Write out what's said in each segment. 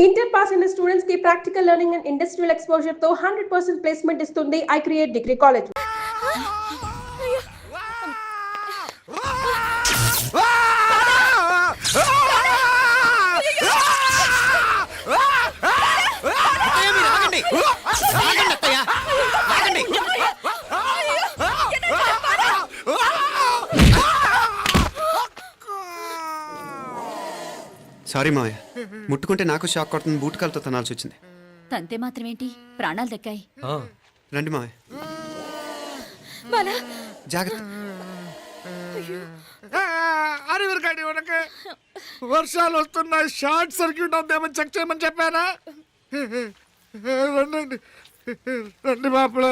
Inter pass అయిన students కి practical learning and industrial exposure తో 100% ప్లేస్మెంట్ ఇస్తుంది I create degree college. Sorry మావయ్య, ముట్టుకుంటే నాకు షాక్ కొడుతుంది. బూట్ కాలుతో తనాల్సి వచ్చింది. తంతే మాత్రమేంటి, ప్రాణాలు దక్కాయి. రండి మావయ్య, జాగ్రత్త. వర్షాలు వస్తున్నాయి, షార్ట్ సర్క్యూట్ అవుతామని చెక్ చేయమని చెప్పానా? రండి రండి మాపల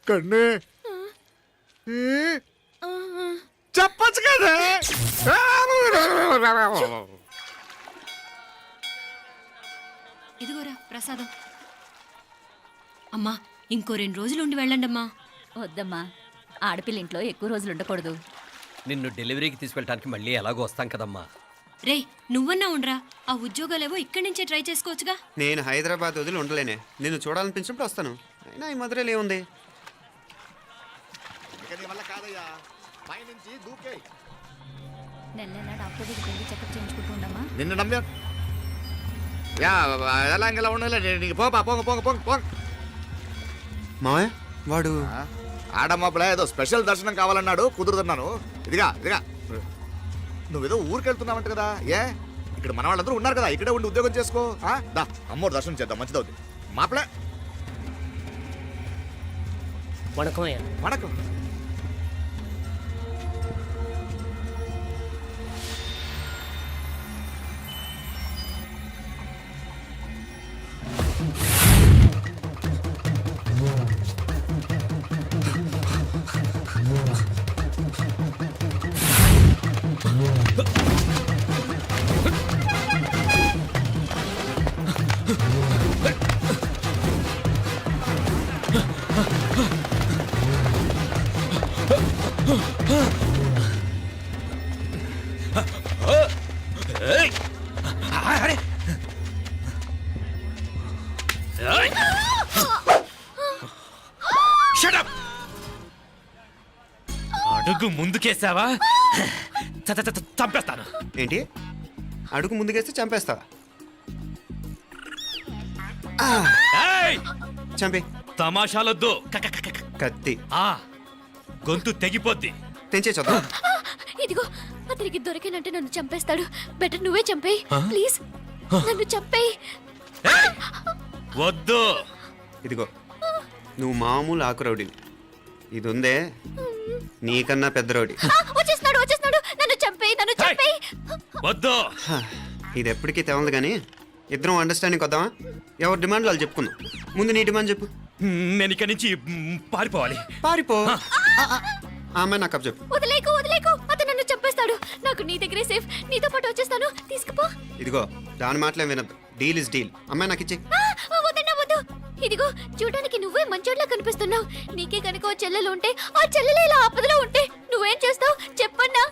కన్నే చెప్పచ్చు కదా. ఇదిగోరా ప్రసాదం. అమ్మా, ఇంకో 2 రోజులు ఉండి వెళ్ళండమ్మా. వద్దమ్మా, ఆడపిల్ల ఇంట్లో ఎక్కువ రోజులు ఉండకూడదు. నిన్ను డెలివరీకి తీసుకెళ్ళడానికి మళ్ళీ ఎలాగో వస్తాం కదమ్మా. రే, నువ్వన్నా ఉండరా, ఆ ఉద్యోగాలేవో ఇక్కడి నుంచే ట్రై చేసుకోవచ్చుగా. నేను హైదరాబాద్ వదిలి ఉండలేనే. నిన్ను చూడాలనిపించినప్పుడు వస్తాను. అయినా ఈ మధురలో ఏముంది? నెల డాక్టర్ దగ్గరికి వెళ్ళి చెకప్ చేయించుకుంటూ ఉండమ్మా. నిన్ను నమ్మా ఎలా ఇంకెలా ఉండాలి. పోపా పోంగ పోంగ పోంగ పోంగ. మావయ్య, వాడు ఆడమ్మప్పుడే ఏదో స్పెషల్ దర్శనం కావాలన్నాడు, కుదురుతున్నాను. ఇదిగా ఇదిగా నువ్వేదో ఊరికెళ్తున్నావంట కదా. ఏ ఇక్కడ మన వాళ్ళందరూ ఉన్నారు కదా, ఇక్కడే ఉండి ఉద్యోగం చేసుకో. దా అమ్మోడు దర్శనం చేద్దాం, మంచిదవుద్ది. మాపలే వణకం. అడుగు ముందుకేసావా చంపేస్తాను. ఏంటి? అడుగు ముందుకేస్తే చంపేస్తావా? చంపి. తమాషాలొద్దు. కత్తి గొంతు తెగిపోద్ది. తెంచే చూద్దాం. ఇదిగో, అతనికి దొరికినంటే నన్ను చంపేస్తాడు. బెటర్ నువ్వే చంపేయి ప్లీజ్. నన్ను చంపేయి. వద్దు. ఇదిగో, నువ్వు మామూలు ఆకు రౌడీ. ఇది ఉందే నీకన్నా పెద్ద రౌడీ. వచ్చేస్తున్నాడు. నన్ను చంపేయి. వద్దు. ఇది ఎప్పటికీ తెవలదు కానీ ఇద్దరం అండర్స్టాండింగ్ వద్దామా? ఎవరి డిమాండ్లు వాళ్ళు చెప్పుకుందాం. ముందు నీ డిమాండ్ చెప్పు. నేను ఇక్కడి నుంచి పారిపోవాలి. పారిపో. ఆమె నాకు చెప్పు. వదిలేకు. అతను నన్ను చంపేస్తాడు. నాకు నీ దగ్గరే సేఫ్. నీతో పాటు వచ్చేస్తాను. తీసుకుపో. ఇదిగో, దాని మాటలే వినద్దు. Deal is deal. అమ్మాయి నాకు ఇచ్చే. వద్దు. ఇదిగో, చూడడానికి నువ్వే మంచోట్లా కనిపిస్తున్నావు. నీకే కనుక ఓ చెల్లెలు ఉంటే, ఆ చెల్లెలు ఇలా ఆపదలో ఉంటే నువ్వేం చేస్తావు? చెప్పన్నా.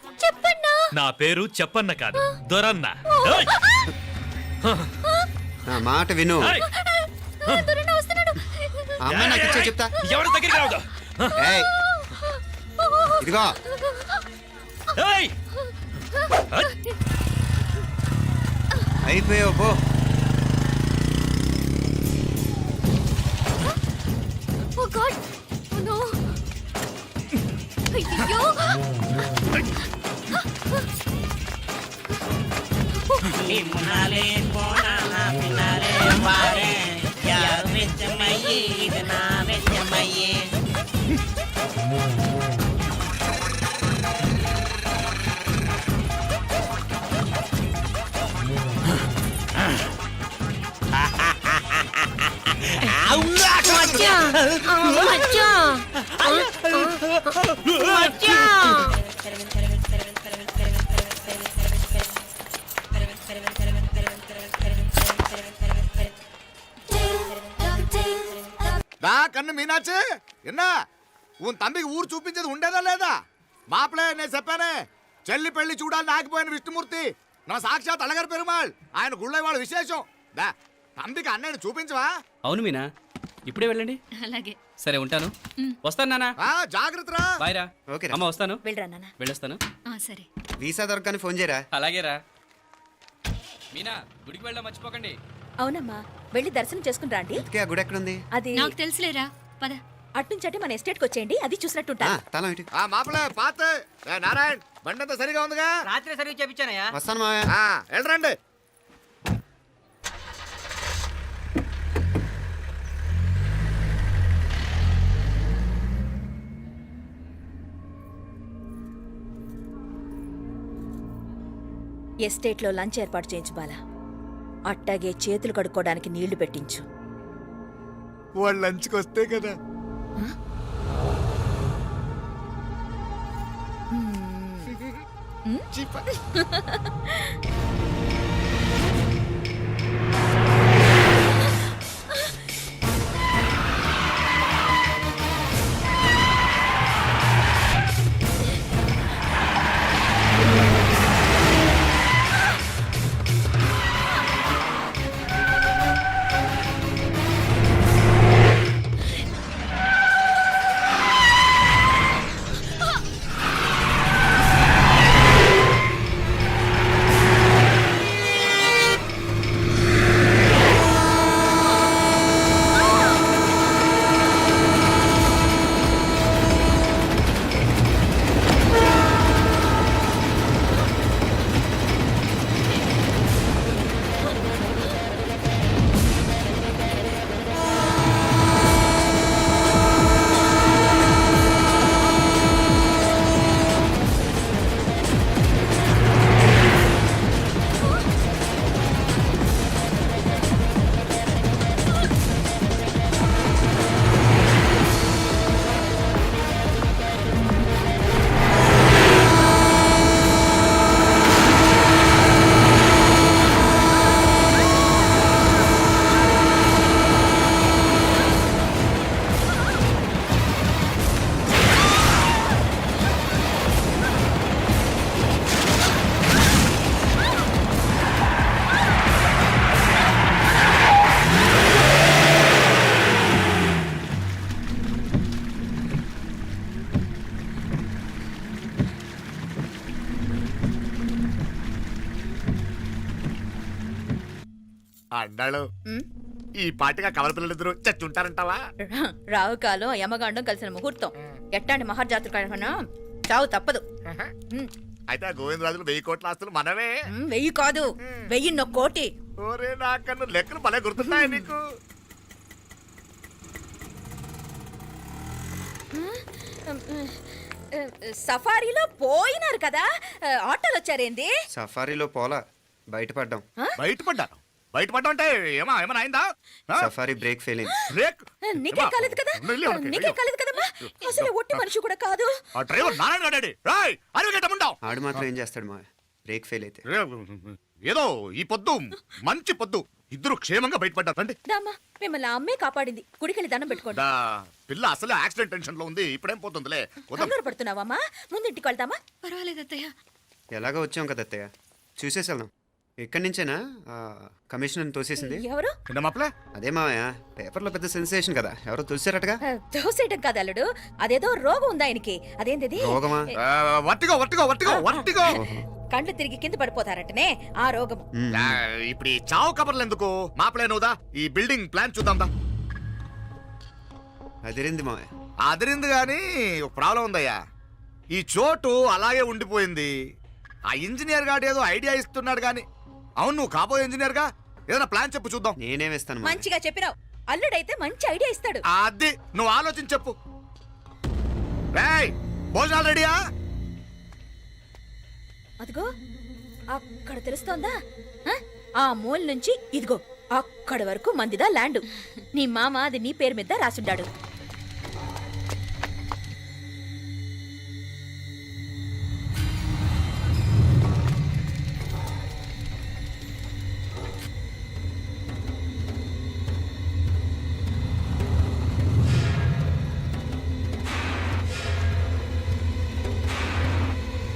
నా పేరు చెప్పన్న కాదు, దొరన్న. నా మాట విను. దొరన్న వస్తున్నాడు. అమ్మాయి నాకు ఇచ్చే చెప్తా. ఎవరి దగ్గరికి రావద్దు. ఇదిగో, అయిపోయావు పో. Oh God! Oh no! అయ్యో! నిమ్మలే పోనా పినాలే వారే యార్ వెచ్చమయ్యి ఇది నా వెచ్చమయ్యి. కన్ను మీనాచి ఎన్నా ఉన్ తండ్రికి ఊరు చూపించేది ఉండేదా లేదా? మాపలే నేను చెప్పానే, చెల్లి పెళ్లి చూడాలని ఆగిపోయిన విష్ణుమూర్తి నా సాక్షాత్ అళగారు పెరుమాళ్. ఆయన గుళ్ళో వాళ్ళ విశేషం. దా అంబిక అన్నయ్యని చూపించవా? అవును మీనా, ఇప్పుడే వెళ్ళండి. అలాగే. సరే ఉంటాను. వస్తాను నాన్న. జాగ్రత్తరా. బాయ్ రా. ఓకే అమ్మ వస్తాను. వెళ్ళరా నాన్న. వెళ్ళొస్తాను. సరే. వీసా దొరకని ఫోన్ చేయరా. అలాగే రా. మీనా, గుడికి వెళ్ళడం మర్చిపోకండి. అవునమ్మా, వెళ్ళి దర్శనం చేసుకుని రండి. ఇంతకీ ఆ గుడి ఎక్కడుంది? అది నాకు తెలుసులేరా, పద. అట్నుంచి మన ఎస్టేట్ కి వచ్చేయండి, అది చూసినట్టుంటా. తల ఇటు. మాపలే పాత నారాయణ్ బండంతా సరిగా ఉందిగా? రాత్రి సర్వీస్ చేపించానయ్యా. వస్తాను మావయ్య. వెళ్ళరండి. ఎస్టేట్ లో లంచ్ ఏర్పాటు చేయించు బాలా. అట్టాగే చేతులు కడుక్కోవడానికి నీళ్లు పెట్టించు. వాళ్ళు లంచ్కి వస్తే కదా. చీప. అన్నాడు ఈ పాటిగా కవల పిల్లలిద్దరూ చచ్చుంటారంటావా? రావు కాలం యమగాండం కలిసిన ముహూర్తం. ఎట్టాంటి మహర్జాతృ చావు తప్పదు. అయితే ఆ గోవిందరాజులు 1000 కోట్ల ఆస్తులు మనమే. 1000 కాదు, 1001 కోటి. ఓరే నాకన్ను లెక్కలు భలే గుర్తున్నాయి నీకు. సఫారీలో పోయినారు కదా, ఆటోలు వచ్చారేంది? సఫారీలో పోలా, బయటపడ్డాం. బయటపడ్డాను. బయటపడ్డా అంటే ఏమైనా అయిందా? సఫారీ బ్రేక్ ఫెయిల్ అయింది. బ్రేక్ నీకే కాలేదు కదా, నీకే కాలేదు కదమ్మా. అసలు ఒట్టి మనిషి కూడా కాదు. ఆ డ్రైవర్ నారాయణ గాడి రాయ్ అరవిగేటముండావు. ఆడు మాత్రం ఏం చేస్తాడు మా బ్రేక్ ఫెయిల్ అయితే. ఏదో ఈ పొద్దు మంచి పొద్దు ఇద్దరు క్షేమంగా బయటపడ్డారు. రండి. దామ్మా, మిమ్మల్ని ఆ అమ్మే కాపాడింది. గుడికెళ్ళి దండం పెట్టుకోండి. దా, పిల్ల అసలే యాక్సిడెంట్ టెన్షన్ లో ఉంది. ఇప్పుడేం పోతుందిలే. కంగారు పడుతున్నావమ్మా? ముందు ఇంటికి వెళ్దామా? పర్వాలేదు అత్తయ్య. ఎలాగో వచ్చాం కదా అత్తయ్య, చూసేసి వెళ్దాం. ఎక్కడి నుంచేనా కమిషనర్ తోసేసింది? ఎవరు? మాపలే అదే మావయ్య, పేపర్లో పెద్ద సెన్సేషన్ కదా, ఎవరో తోసారటగా. దోసేయటం కాదు అల్లుడు, అదేదో రోగం ఉందా ఆయనకి. అదేంటిది? రోగమా? Vertigo vertigo vertigo vertigo. కండ్లు తిరిగి కింద పడిపోతారటనే ఆ రోగం. ఇప్పుడు ఈ చావు కబర్లు ఎందుకు? మాపలే నువ్వుదా, ఈ బిల్డింగ్ ప్లాన్ చూద్దాందా. అదిరింది మావయ్య. అదిరింది గాని ఒక ప్రాబ్లం ఉందయ్యా. ఈ చోటు అలాగే ఉండిపోయింది. ఆ ఇంజనీర్ గాడు ఏదో ఐడియా ఇస్తున్నాడు గాని. అవును, నువ్వు కాబోయే ఇంజనీర్ గా ఏదైనా ప్లాన్ చెప్పు చూద్దాం. నేనే వేస్తాను. మంచిగా చెప్పినావు. అల్లుడైతే మంచి ఐడియా ఇస్తాడు. అది నువ్వు ఆలోచించి చెప్పు. రేయ్, భోజనాలు రెడీయా? అదిగో అక్కడ తెలుస్తోందా? ఆ మూల నుంచి ఇదిగో అక్కడ వరకు మందిదా ల్యాండ్. నీ మామ అది నీ పేరు మీద రాసుండాడు.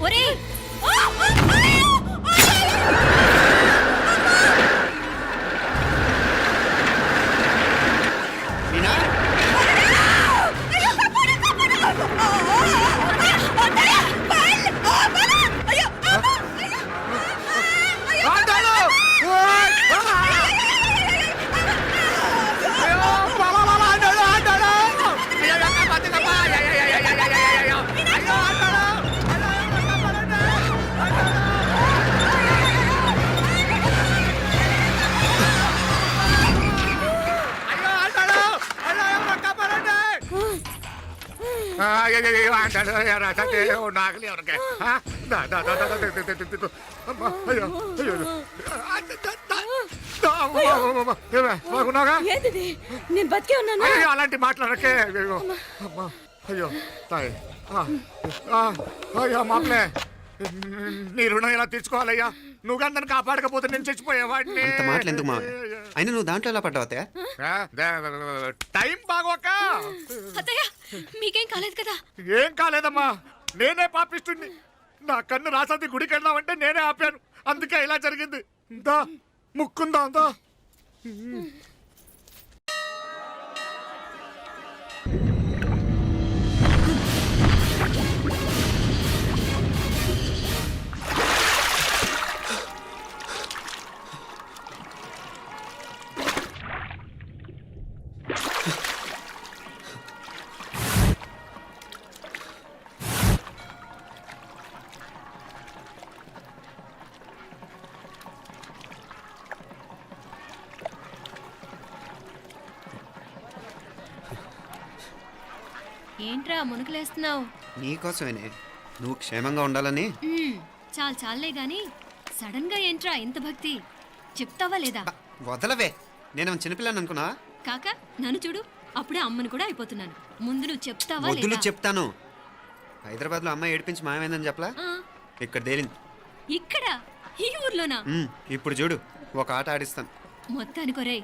ఒరేయ్! అయ్యో అంటాడు నాకలి ఎవరికే బాగున్నాగా ఏంటిది నేను బతికే ఉన్నాను అయ్యో అలాంటి మాట్లాడకే అయ్యో అమ్మా అయ్యో తాయి అయ్యో మాపలే నీ రుణం ఎలా తీర్చుకోవాలయ్యా నువ్వు అందరిని కాపాడకపోతే నేను చచ్చిపోయేవాడిని అంత మాటలు ఎందుకు మావయ్య అయినా నువ్వు దాంట్లో ఎలా పడ్డావు అత్తయ్య టైం బాగోక అత్తయ్య మీకేం కాలేదు కదా? ఏం కాలేదమ్మా నేనే పాపిస్తుంది నా కన్ను రాసాది గుడికి వెళ్దామంటే నేనే ఆపాను అందుకే ఇలా జరిగింది దా ముక్కుందా దా ఏంట్రా మునుకులేస్తున్నావు? నీకోసమేనే నువ్వు క్షేమంగా ఉండాలని. చాలే గాని సడన్ గా ఏంట్రా ఇంత భక్తి? చెప్తావా లేదా? వదలవే, నేను చిన్నపిల్లని అనుకున్నా. కాక నన్ను చూడు, అప్పుడే అమ్మని కూడా అయిపోతున్నాను. ముందు నువ్వు చెప్తావా వద్దులు లేదా? చెప్తాను. హైదరాబాద్ లో అమ్మాయి ఏడిపించి మాయమైందని చెప్పలా, ఇక్కడ తేలింది. ఇక్కడ ఈ ఊర్లోనా? ఇప్పుడు చూడు, ఒక ఆట ఆడిస్తాను. మొత్తానికి ఒరేయ్,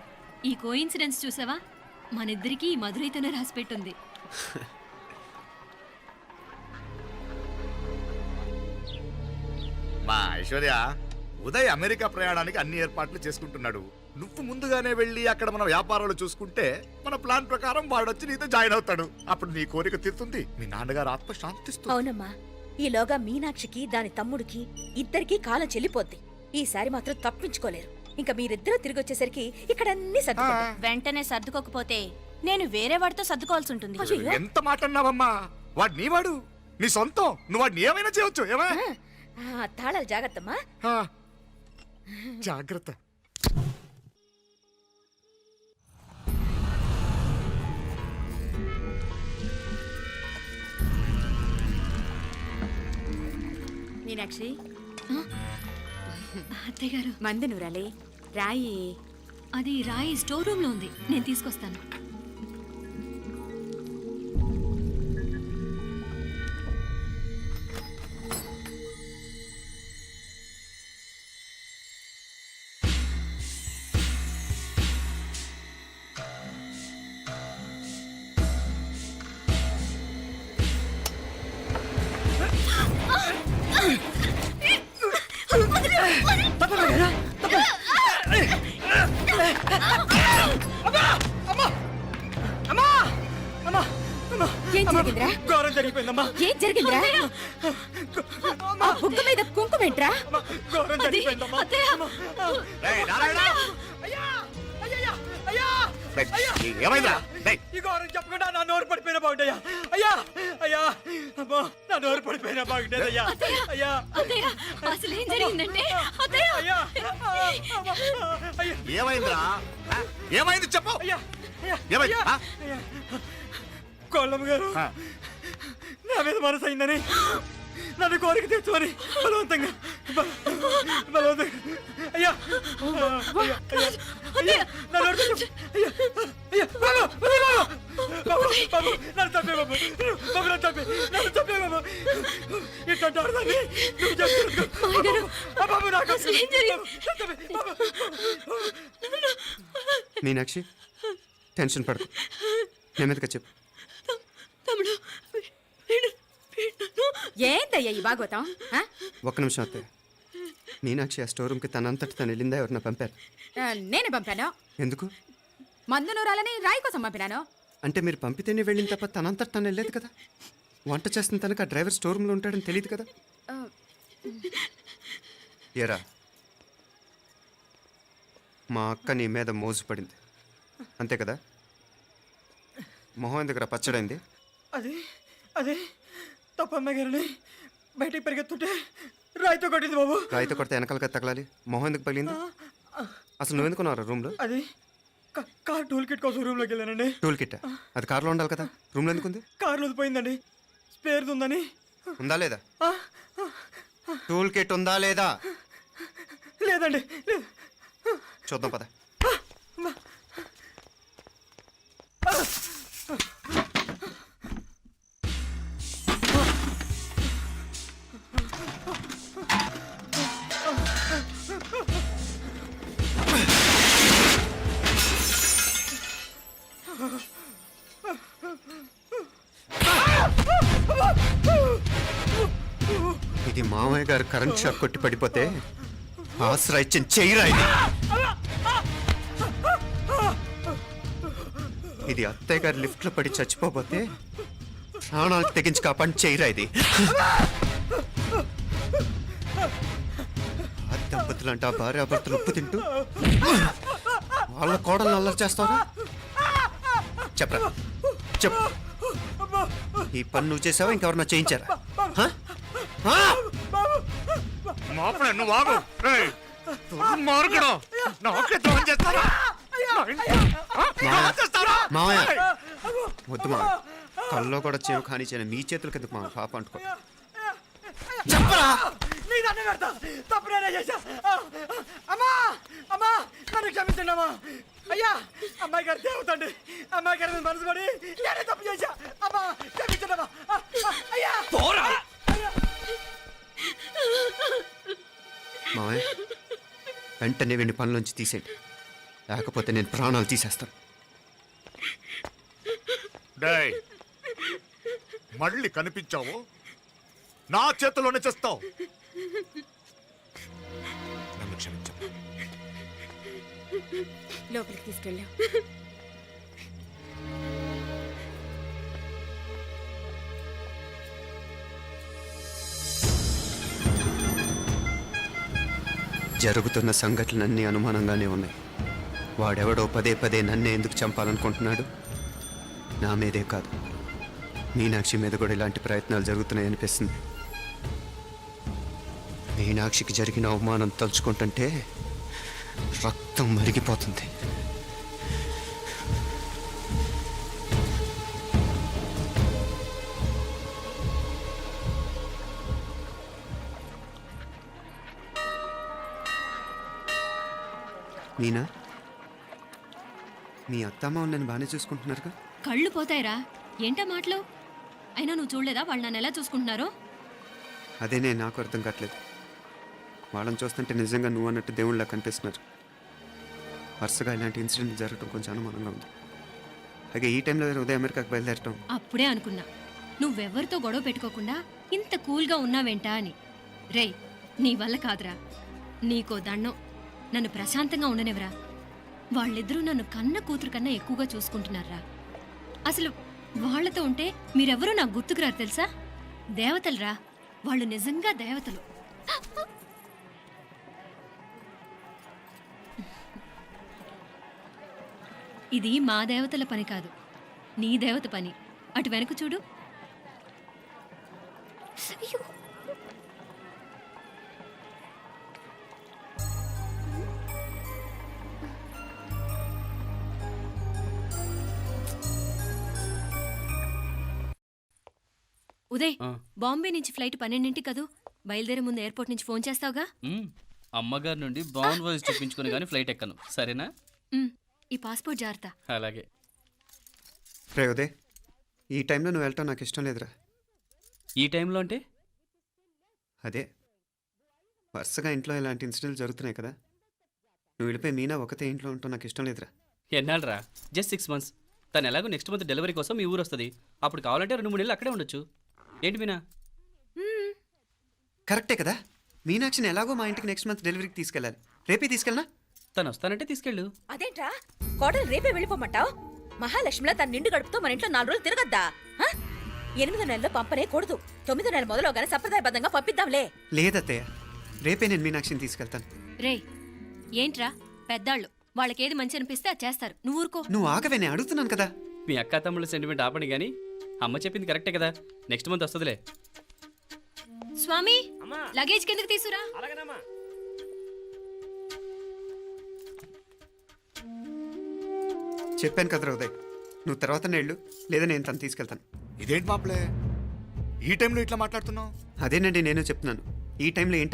ఈ కోయిన్సిడెన్స్ చూసావా? మనిద్దరికి ఈ మధురైతోనే రాసిపెట్టుంది. మా ఐశ్వర్య ఉదయ్ అమెరికా ప్రయాణానికి అన్ని ఏర్పాట్లు చేసుకుంటున్నాడు. నువ్వు ముందుగానే వెళ్ళి అక్కడ మన వ్యాపారాలు చూసుకుంటే మన ప్లాన్ ప్రకారం వాడొచ్చి నీతో జాయిన్ అవుతాడు. అప్పుడు నీ కోరిక తీరుతుంది, మీ నాన్నగారు ఆత్మ శాంతిస్తుంది. అవునమ్మా, ఈలోగా మీనాక్షికి దాని తమ్ముడికి ఇద్దరికి కాలం చెల్లిపోద్ది. ఈసారి మాత్రం తప్పించుకోలేరు. ఇంకా మీరిద్దరూ తిరిగి వచ్చేసరికి ఇక్కడ అన్ని సర్దుకుంటాయి. వెంటనే సర్దుకోకపోతే నేను వేరే వాడితో సర్దుకోవాల్సి ఉంటుంది. ఎంత మాట అన్నావమ్మా, వాడు నీ వాడు, నీ సొంతం, నువ్వు వాడిని ఏమైనా చేయొచ్చు. ఏమా తాళాలు జాగ్రత్తమ్మా. జాగ్రత్త. మీనాక్షి, అత్తయ్య గారు, మందు నూరాలి, రాయి. అది రాయి స్టోర్ రూమ్ లో ఉంది, నేను తీసుకొస్తాను. ఏం జరిగిందిరా? ఘోరం జరిగిపోయిందమ్మా. ఏం జరిగిందిరా? ఆ బుగ్గ మీద కుంకుమేంట్రా? ఘోరం జరిగిపోయిందమ్మా. ఏమైందా? ఈ ఘోరం చెప్పకుండా నా నోరు పడిపోయిన బాగుంటాయా? అయ్యా అయ్యా, అమ్మా, నా నోరు పడిపోయిన బాగుండేదయ్యా. అయ్యా అత్తయ్య, అసలు ఏం జరిగిందంటే అత్తయ్య, అయ్యా, అయ్యా, ఏమైందిరా? ఏమైంది చెప్పు. అయ్యా, ఏమైంది? అయ్యా, కోళ్ళమ్మ గారు నా మీద మనసు అయిందని నన్ను కోరిక తెచ్చుకొని బలవంతంగా అయ్యా నా నోరు తెచ్చు. అయ్యా అయ్యా, బాబు బాబు బాబు, నన్ను తప్పే బాబు, బాబు నన్ను తప్పే, నన్ను తప్పే బాబు. ఇట్లాంటి ఆడదాన్ని నువ్వు చెప్తున్నావు బాబు. నాకు మీనాక్షి, టెన్షన్ పడకు, నెమ్మదిగా చెప్పు. ఏందయ్యా ఈ భాగవతం? ఒక్క నిమిషం అత్తయ్య. మీనాక్షి ఆ స్టోర్ రూమ్కి తనంతటి తను వెళ్ళిందా, ఎవరిన పంపారు? నేనే పంపాను. ఎందుకు? మందు నూరాలని రాయి కోసం పంపినాను. అంటే మీరు పంపితేనే వెళ్ళిన తప్ప తనంతటి తను వెళ్ళలేదు కదా. వంట చేస్తున్న తనకు ఆ డ్రైవర్ స్టోర్ రూమ్లో ఉంటాడని తెలియదు కదా. ఏరా, మా అక్క నీ మీద మోజు పడింది అంతే కదా. మొహం ఎందుకురా పచ్చడైంది? అది అదే తప్పమ్మ గారిని బయటికి పరిగెత్తుంటే రాయితో కొట్టింది బాబు. రాయితో కొడితే వెనకాలగా తగలాలి, మొహం ఎందుకు పగిలింది? అసలు నువ్వు ఎందుకున్నారా రూమ్లో? అది కార్ టూల్ కిట్ కోసం రూమ్లోకి వెళ్ళానండి. టూల్ కిట్ అది కార్లో ఉండాలి కదా, రూమ్లో ఎందుకుంది? కార్లో పోయిందండి. పేరుందని. ఉందా లేదా? టూల్ కిట్ ఉందా లేదా? లేదండి, లేదు. చూద్దాం పద. ఇది మామయ్య గారు కరెంట్ షాక్ కొట్టి పడిపోతే ఆసరా ఇచ్చిన చెయ్యిరా ఇది. ఇది అత్తయ్య గారు లిఫ్ట్ లో పడి చచ్చిపోతే ప్రాణాలకు తెగించి కాపాడి చెయ్యిరా ఇది. ఆ దంపతులంట భార్యాభర్తలు ఉప్పు తింటూ వాళ్ళ కోడలు అల్లరి చేస్తారా? చెప్పరా, చెప్పు. ఈ పని నువ్వు చేసావా, ఇంకెవరన్నా చేయించారా? హ? హ? మాపడే నువ్వు ఆగు. రేయ్, దుర్మార్గుడు. నాకే ద్రోహం చేస్తారా? మావయ్య వద్దు మావయ్య, కల్లో కూడా చేవు కానీ చేయను మీ చేతుల కింద మా పాప అంటుకో. చెప్పరా? నీ దండం పెడతా, తప్పు నేనే చేశా. అమ్మా, అమ్మా, నన్ను క్షమించండి అమ్మా. అయ్యా, అమ్మాయి గారు దేవతండి, అమ్మాయి గారి మీద మనసు పడి నేనే తప్పు చేశా. అమ్మా, క్షమించండి అమ్మా. అయ్యా, మావయ్య వెంటనే వెండి పనులోంచి తీసేయండి, లేకపోతే నేను ప్రాణాలు తీసేస్తాను. డేయ్, మళ్ళీ కనిపించావు నా చేతిలోనే చేస్తావు. నన్ను క్షమించు. లోపలికి తీసుకెళ్ళాం. జరుగుతున్న సంఘటనలన్నీ అనుమానంగానే ఉన్నాయి. వాడెవడో పదే పదే నన్నే ఎందుకు చంపాలనుకుంటున్నాడు? నా మీదే కాదు, మీనాక్షి మీద కూడా ఇలాంటి ప్రయత్నాలు జరుగుతున్నాయి అనిపిస్తుంది. మీనాక్షికి జరిగిన అవమానం తలుచుకుంటుంటే రక్తం మరిగిపోతుంది. మీనా, మీ అత్తమ్మ నన్ను బాగానే చూసుకుంటున్నారుగా? కళ్ళు పోతాయిరా, ఏంటా మాటలు? అయినా నువ్వు చూడలేదా వాళ్ళు నన్ను ఎలా చూసుకుంటున్నారో? అదేనే నాకు అర్థం కావట్లేదు. వాళ్ళని చూస్తుంటే నిజంగా నువ్వు అన్నట్టు దేవుళ్ళ కనిపిస్తున్నారు. వరుసగా ఇలాంటి ఇన్సిడెంట్ జరగడం కొంచెం అనుమానంగా ఉంది. అలాగే ఈ టైంలో ఉదయం అమెరికాకు బయలుదేరటం. అప్పుడే అనుకున్నా నువ్వెవరితో గొడవ పెట్టుకోకుండా ఇంత కూల్గా ఉన్నావేంటా అని. రేయ్, నీ వల్ల కాదురా, నీకో దండం, నన్ను ప్రశాంతంగా ఉండనివరా. వాళ్ళిద్దరూ నన్ను కన్న కూతురు కన్నా ఎక్కువగా చూసుకుంటున్నారా. అసలు వాళ్లతో ఉంటే మీరెవరూ నాకు గుర్తుకురారు తెలుసా? దేవతలురా, వాళ్ళు నిజంగా దేవతలు. ఇది మా దేవతల పని కాదు, నీ దేవత పని. అటు వెనక చూడు. ఉదయ్, బాంబే నుంచి ఫ్లైట్ 12ంటికి కదూ. బయలుదేరే ముందు ఎయిర్పోర్ట్ నుంచి ఫోన్ చేస్తావుగా? అమ్మగారి నుండి బాండ్ వాయిస్ చూపించుకుని కానీ ఫ్లైట్ ఎక్కను, సరేనా? ఈ పాస్పోర్ట్ జాగ్రత్త. అలాగే. రే ఉదయ్, ఈ టైంలో నువ్వు వెళ్ళటం నాకు ఇష్టం లేదురా. ఈ టైంలో అంటే? అదే వరుసగా ఇంట్లో ఇలాంటి ఇన్సిడెంట్లు జరుగుతున్నాయి కదా, నువ్వు వెళ్ళిపోయి మీనా ఒకతే ఇంట్లో ఉంటావు నాకు ఇష్టం లేదురా. ఎన్నాళ్ళరా? Just 6 months. తను ఎలాగో నెక్స్ట్ మంత్ డెలివరీ కోసం మీ ఊరు వస్తుంది. అప్పుడు కావాలంటే 2-3 నెలలు అక్కడే ఉండొచ్చు. ఏంటి మీనా? కరెక్టే కదా, మీనాక్షిని ఎలాగో మా ఇంటికి నెక్స్ట్ మంత్ డెలివరీకి తీసుకెళ్ళాలి. రేపే తీసుకెళ్ళనా? తను వస్తానంటే తీసుకెళ్ళు. అదేంట్రా, కోడలు రేపే వెళ్ళిపోమంటావు? మహాలక్ష్మిలా తన నిండు గడుపుతో మన ఇంట్లో 4 రోజులు తిరగద్దా? 8వ నెలలో పంపనే కూడదు. 9వ నెల మొదలుగానే సంప్రదాయబద్ధంగా పంపిద్దాంలే. లేదత్తయ్య, రేపే నేను మీనాక్షిని తీసుకెళ్తాను. రేయ్, ఏంట్రా పెద్దాళ్ళు, వాళ్ళకేది మంచి అనిపిస్తే అది చేస్తారు. నువ్వు ఊరుకో. నువ్వు ఆగవే, నేను అడుగుతున్నాను కదా. మీ అక్క తమ్ముళ్ళ సెంటిమెంట్ ఆపండి కానీ అమ్మ చెప్పింది కరెక్టే కదా, నెక్స్ట్ మంత్ వస్తుందిలే. స్వామి, లగేజ్ కిందకి తీసురా. చెప్పాను కదరా ఉదయ్, నువ్వు తర్వాత నేళ్ళు లేదా నేను తను తీసుకెళ్తాను. ఇదేంటి మాప్లే, ఈ టైంలో ఇట్లా మాట్లాడుతున్నావు? అదేనండి నేను చెప్తున్నాను. ఈ టైంలో ఏంటి